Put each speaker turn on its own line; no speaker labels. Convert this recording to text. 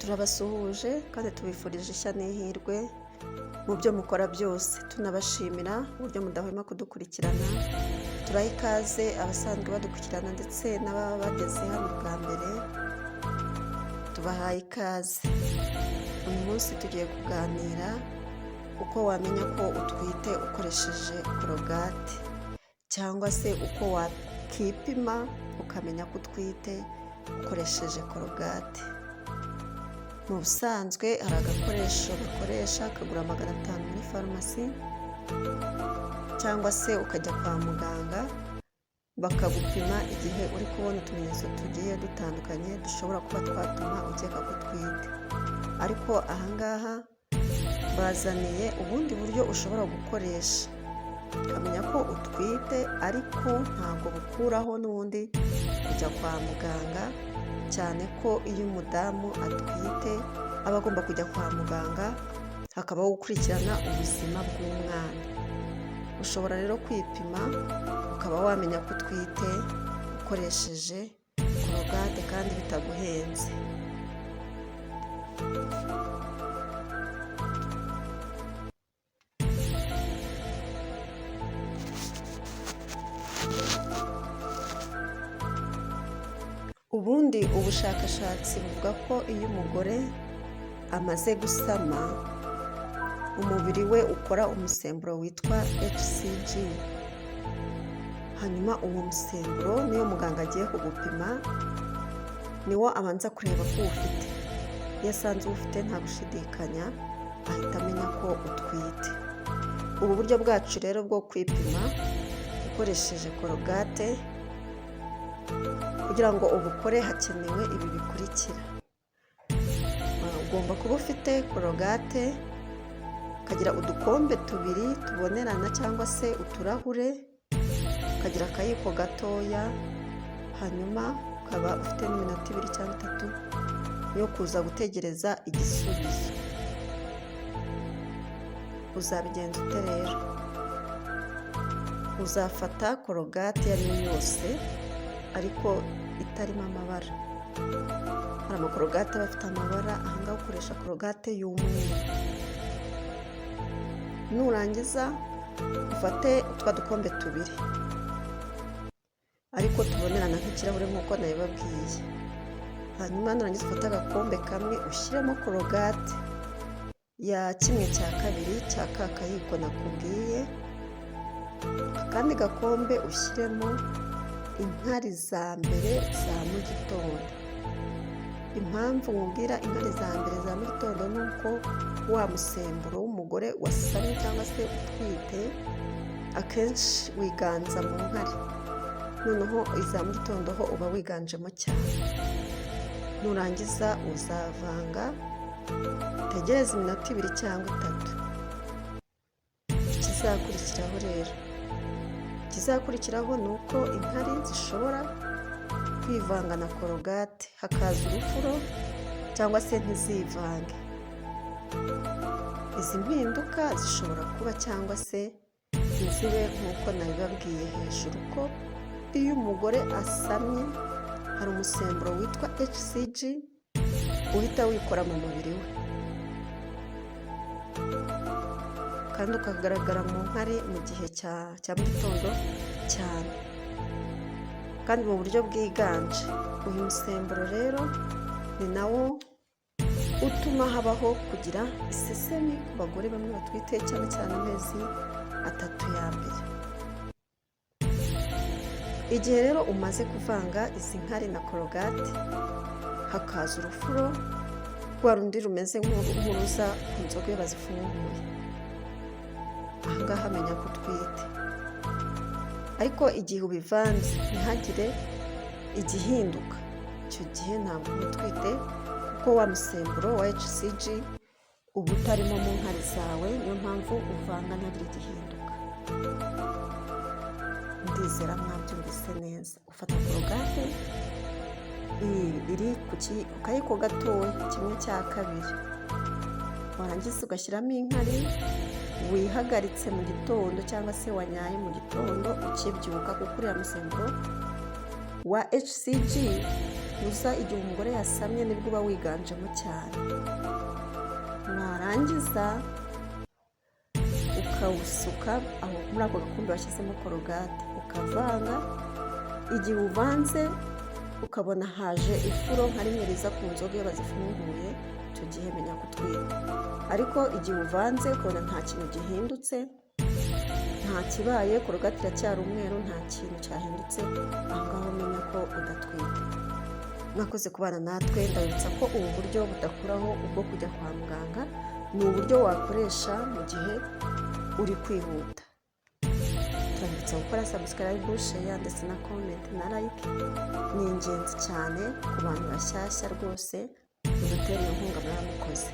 turabasuhuje kandi tubifurije ishya n'ihirwe mu byo mukora byose, tunabashimira uburyo mudahwema kudukurikirana. Turaha ikaze abasanzwe badukurikirana ndetse n'ababa bageze hano bwa mbere, tubahaye ikaze. Uyu munsi tugiye kuganira uko wamenya ko utwite ukoresheje korogate, cyangwa se uko wakipima ukamenya ko utwite ukoresheje korogate. Mu busanzwe hari agakoresho bakoresha kagura 500 muri farumasi, cyangwa se ukajya kwa muganga bakagupima igihe uri kubona utumenyetso tugiye dutandukanye dushobora kuba twatuma ukeka ko utwite. Ariko ahangaha bazaniye ubundi buryo ushobora gukoresha ukamenya ko utwite, ariko ntabwo bukuraho n'ubundi kujya kwa muganga, cyane ko iyo umudamu atwite aba agomba kujya kwa muganga, hakabaho gukurikirana ubuzima bw'umwana. Ushobora rero kwipima ukaba wamenya ko utwite ukoresheje korogate kandi bitaguhenze. Ubundi ubushakashatsi buvuga ko iyo umugore amaze gusama, umubiri we ukora umusemburo witwa HCG. Hanyuma uwo musemburo niyo muganga agiye kugupima, niwo abanza kureba ko ufite. Iyo asanze ufite nta gushidikanya ahita amenya ko utwite. Ubu buryo bwacu rero bwo kwipima ukoresheje korogate, kugira ngo ubukore hakenewe ibi bikurikira. Ugomba kuba ufite korogate, ukagira udukombe tubiri tubonerana cyangwa se uturahure, ukagira akayiko gatoya, hanyuma ukaba ufite n'iminota 2 cyangwa 3 yo kuza gutegereza igisubizo. Uzabigenza ute rero? Uzafata korogate iyo ari yo yose, ariko itarimo amabara. Hari amakorogate aba afite amabara, ahangaha ukoresha korogate y'umweru. Nurangiza ufate utwa dukombe tubiri, ariko tubonerana nk'ikirahure nk'uko nabibabwiye. Hanyuma nurangiza ufate agakombe kamwe ushyiremo korogate ya 1/2 cya ka kayiko nakubwiye, akandi gakombe ushyiremo inkari za mbere za mu gitondo. Impamvu nkubwira inkari za mbere za mu gitondo ni uko wa musemburo w'umugore wasamye cyangwa se utwite akenshi wiganza mu nkari, noneho iza mu gitondo ho uba wiganjemo cyane. Nurangiza uzavanga, utegereze iminota 2 cyangwa 3. Ikizakurikiraho rero, ikizakurikiraho ni uko inkari zishobora kwivanga na korogate, hakaza urufuro cyangwa se ntizivange. Izi mpinduka zishobora kuba cyangwa se ntizibe nk'uko nabibabwiye hejuru, ko iyo umugore asamye hari umusemburo witwa HCG uhita wikora mu mubiri we, kandi ukagaragara mu nkari mu gihe cya mu gitondo cyane, kandi mu buryo bwiganje. Uyu musemburo rero ni nawo utuma habaho kugira isesemi ku bagore bamwe batwite, cyane cyane amezi 3 ya mbere. Igihe rero umaze kuvanga izi nkari na korogate, hakaza urufuro rwa rundi rumeze nk'uruza ku nzoga iyo bazifunguye, ahangaha menya ko utwite. Ariko igihe ubivanze ntihagire igihinduka, icyo gihe ntabwo uba utwite, kuko wa musemburo wa HCG uba utarimo mu nkari zawe. Niyo mpamvu uvanga ntihagire igihinduka. Ndizera mwabyumvise neza. Ufata korogate iri ku kayiko gatoya 1/2, warangiza ugashyiramo inkari wihagaritse mu gitondo, cyangwa se wanyaye mu gitondo ukibyuka, kuko uriya musemburo wa HCG uza igihe umugore yasamye nibwo uba wiganjemo cyane. Warangiza ukawusuka aho muri ako gakombe washyizemo korogate, ukavanga. Igihe uvanze ukabona haje ifuro nka rimwe riza ku nzoga iyo bazifunguye, icyo gihe menya ko utwite. Ariko igihe uvanze ukabona nta kintu gihindutse, nta kibaye, korogate iracyari umweru, nta kintu cyahindutse, aho ngaho menya ko udatwite. Mwakoze kubana natwe, ndabibutsa ko ubu buryo budakuraho ubwo kujya kwa muganga, ni uburyo wakoresha mu gihe uri kwihuta. Turabibutsa gukora subscribe, share ndetse na comment na like, ni ingenzi cyane ku bantu bashyashya rwose, mudutere inkunga mwaramukoze.